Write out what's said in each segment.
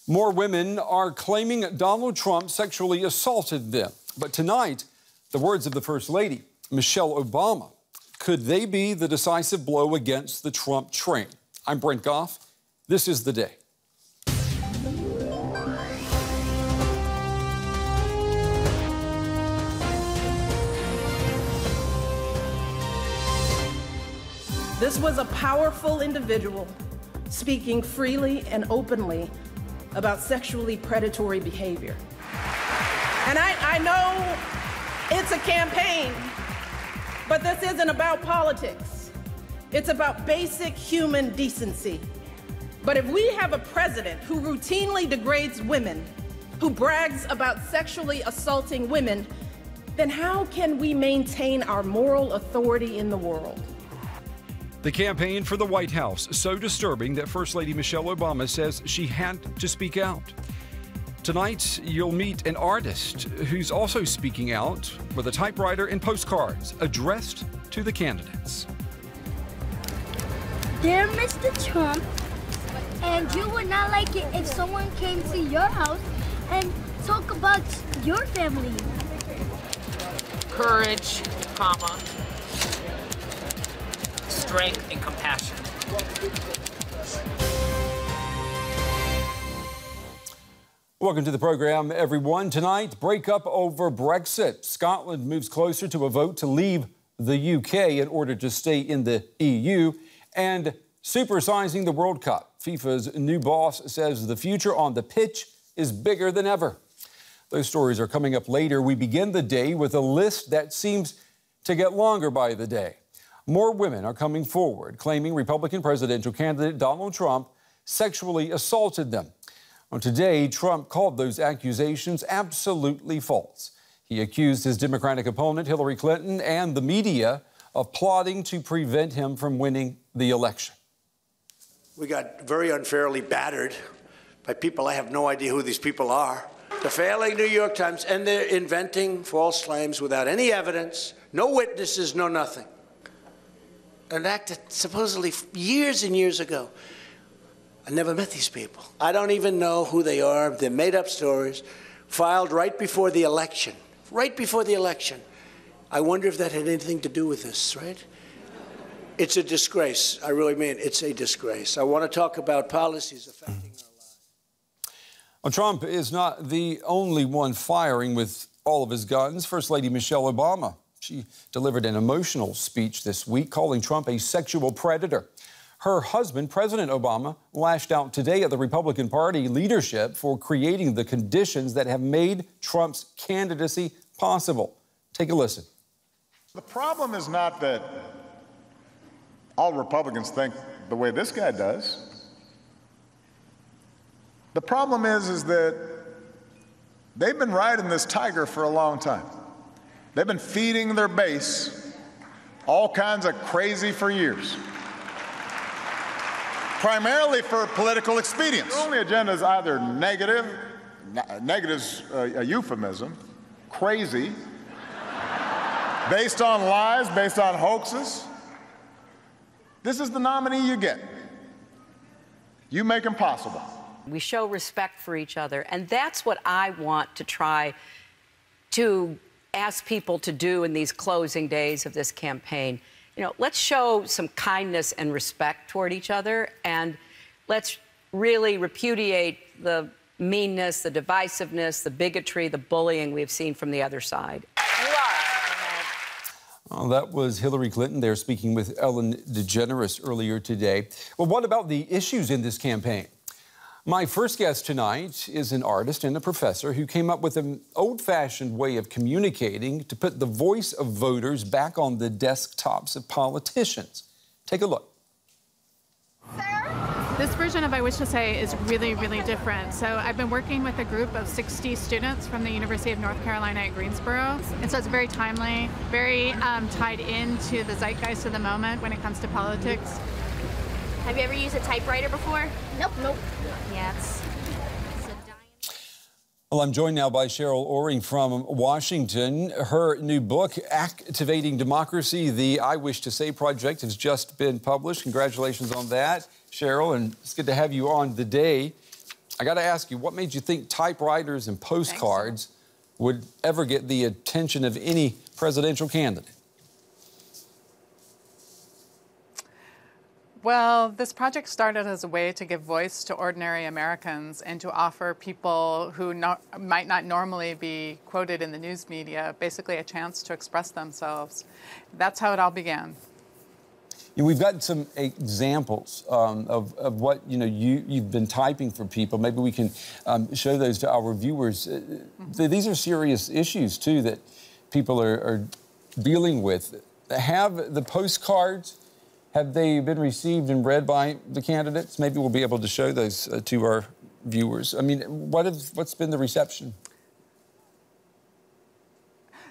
More women are claiming Donald Trump sexually assaulted them. But tonight, the words of the First Lady, Michelle Obama, could they be the decisive blow against the Trump train? I'm Brent Goff. This is The Day. This was a powerful individual speaking freely and openly about sexually predatory behavior. And I know it's a campaign, but this isn't about politics. It's about basic human decency. But if we have a president who routinely degrades women, who brags about sexually assaulting women, then how can we maintain our moral authority in the world? The campaign for the White House, so disturbing that First Lady Michelle Obama says she had to speak out. Tonight, you'll meet an artist who's also speaking out with a typewriter and postcards addressed to the candidates. Dear Mr. Trump, and you would not like it if someone came to your house and talk about your family. Courage, comma, strength and compassion. Welcome to the program, everyone. Tonight, breakup over Brexit. Scotland moves closer to a vote to leave the UK in order to stay in the EU. And supersizing the World Cup. FIFA's new boss says the future on the pitch is bigger than ever. Those stories are coming up later. We begin the day with a list that seems to get longer by the day. More women are coming forward, claiming Republican presidential candidate Donald Trump sexually assaulted them. Well, today, Trump called those accusations absolutely false. He accused his Democratic opponent, Hillary Clinton, and the media of plotting to prevent him from winning the election. We got very unfairly battered by people. I have no idea who these people are. The failing New York Times, and they're inventing false claims without any evidence, no witnesses, no nothing. An act that supposedly years and years ago. I never met these people. I don't even know who they are. They're made-up stories, filed right before the election. Right before the election. I wonder if that had anything to do with this, right? It's a disgrace. I really mean it's a disgrace. I want to talk about policies affecting our lives. Well, Trump is not the only one firing with all of his guns. First Lady Michelle Obama, she delivered an emotional speech this week calling Trump a sexual predator. Her husband, President Obama, lashed out today at the Republican Party leadership for creating the conditions that have made Trump's candidacy possible. Take a listen. The problem is not that all Republicans think the way this guy does. The problem is that they've been riding this tiger for a long time. They've been feeding their base all kinds of crazy for years. Primarily for political expedience. The only agenda is either negative, negative's a euphemism, crazy, based on lies, based on hoaxes. This is the nominee you get. You make them possible. We show respect for each other, and that's what I want to try to ask people to do in these closing days of this campaign. You know, let's show some kindness and respect toward each other, and let's really repudiate the meanness, the divisiveness, the bigotry, the bullying we've seen from the other side. Well, that was Hillary Clinton there speaking with Ellen DeGeneres earlier today. Well, what about the issues in this campaign? My first guest tonight is an artist and a professor who came up with an old-fashioned way of communicating to put the voice of voters back on the desktops of politicians. Take a look. This version of I Wish to Say is really, really different. So I've been working with a group of 60 students from the University of North Carolina at Greensboro. And so it's very timely, very tied into the zeitgeist of the moment when it comes to politics. Have you ever used a typewriter before? Nope. Yeah, it's Well, I'm joined now by Cheryl Oring from Washington. Her new book, Activating Democracy, the I Wish to Say project, has just been published. Congratulations on that, Cheryl, and it's good to have you on the day. I got to ask you, what made you think typewriters and postcards would ever get the attention of any presidential candidate? Well, this project started as a way to give voice to ordinary Americans and to offer people who might not normally be quoted in the news media basically a chance to express themselves. That's how it all began. We've got some examples of what you've been typing for people. Maybe we can show those to our viewers. These are serious issues too that people are dealing with. Have the postcards, have they been received and read by the candidates? Maybe we'll be able to show those to our viewers. I mean, what's been the reception?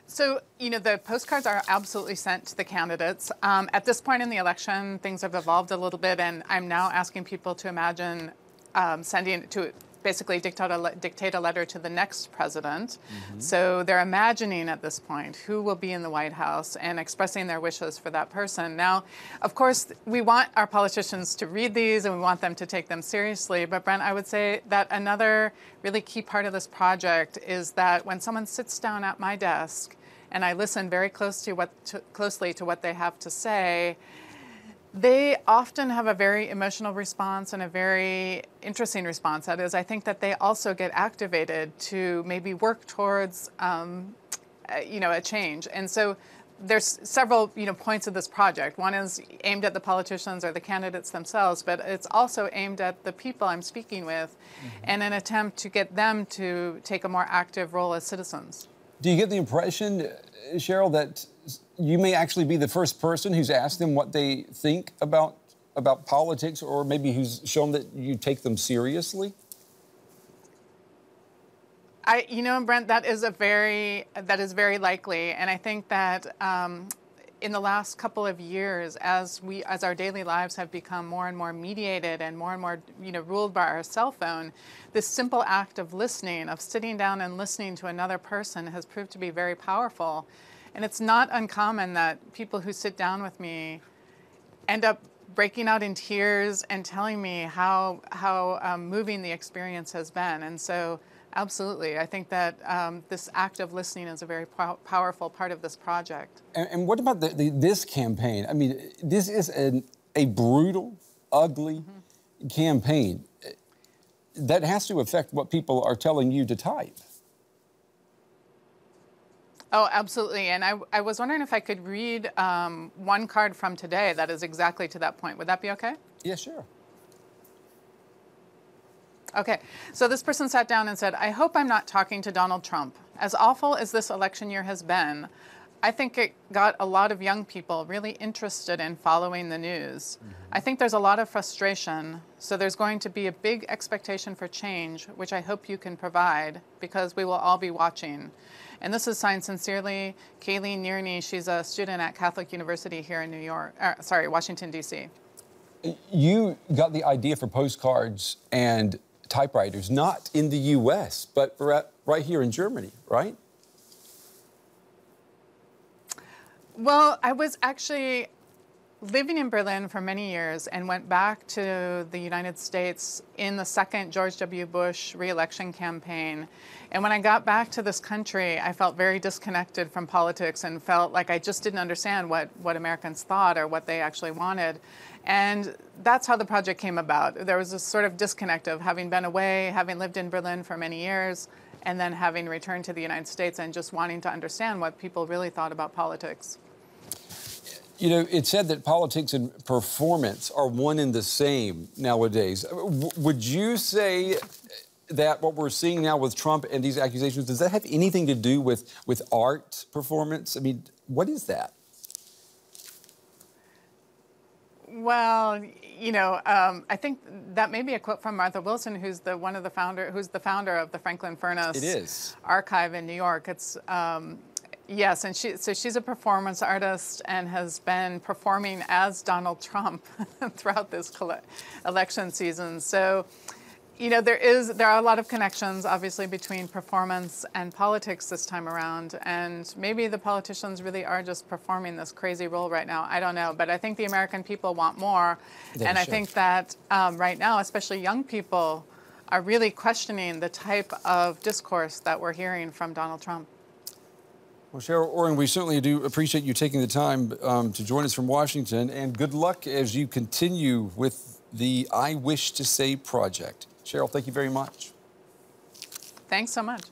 So, the postcards are absolutely sent to the candidates. At this point in the election, things have evolved a little bit, and I'm now asking people to imagine sending it to basically dictate a letter to the next president. So they're imagining at this point who will be in the White House and expressing their wishes for that person. Now, of course, we want our politicians to read these and we want them to take them seriously. But Brent, I would say that another really key part of this project is that when someone sits down at my desk and I listen very closely to what they have to say, they often have a very emotional response and a very interesting response. That is, I think that they also get activated to maybe work towards, a change. And so there's several, points of this project. One is aimed at the politicians or the candidates themselves, but it's also aimed at the people I'm speaking with in an attempt to get them to take a more active role as citizens. Do you get the impression, Cheryl, that you may actually be the first person who's asked them what they think about politics, or maybe who's shown that you take them seriously? Brent, that is very likely, and I think that in the last couple of years, as our daily lives have become more and more mediated and more, ruled by our cell phone, this simple act of listening, of sitting down and listening to another person, has proved to be very powerful. And it's not uncommon that people who sit down with me end up breaking out in tears and telling me how moving the experience has been. And so, absolutely, I think that this act of listening is a very powerful part of this project. And what about this campaign? I mean, this is a brutal, ugly campaign. That has to affect what people are telling you to type. Oh, absolutely. And I was wondering if I could read one card from today that is exactly to that point. Would that be okay? Yeah, sure. Okay. So this person sat down and said, I hope I'm not talking to Donald Trump. As awful as this election year has been, I think it got a lot of young people really interested in following the news. I think there's a lot of frustration, so there's going to be a big expectation for change, which I hope you can provide, because we will all be watching. And this is signed sincerely, Kayleen Nearney. She's a student at Catholic University here in Washington, D.C. You got the idea for postcards and typewriters, not in the U.S., but right here in Germany, right? Well, I was actually living in Berlin for many years and went back to the United States in the second George W. Bush re-election campaign. And when I got back to this country, I felt very disconnected from politics and felt like I just didn't understand what Americans thought or what they actually wanted. And that's how the project came about. There was this sort of disconnect of having been away, having lived in Berlin for many years, and then having returned to the United States and just wanting to understand what people really thought about politics. It's said that politics and performance are one and the same nowadays. Would you say that what we're seeing now with Trump and these accusations, does that have anything to do with art performance? I mean, what is that? Well, I think that may be a quote from Martha Wilson, who's the founder of the Franklin Furnace Archive in New York. It's yes, and she's a performance artist and has been performing as Donald Trump throughout this election season. So, there are a lot of connections, obviously, between performance and politics this time around. And maybe the politicians really are just performing this crazy role right now. I don't know. But I think the American people want more. I think that right now, especially young people, are really questioning the type of discourse that we're hearing from Donald Trump. Well, Cheryl Oring, we certainly do appreciate you taking the time to join us from Washington, and good luck as you continue with the I Wish to Say project. Cheryl, thank you very much. Thanks so much.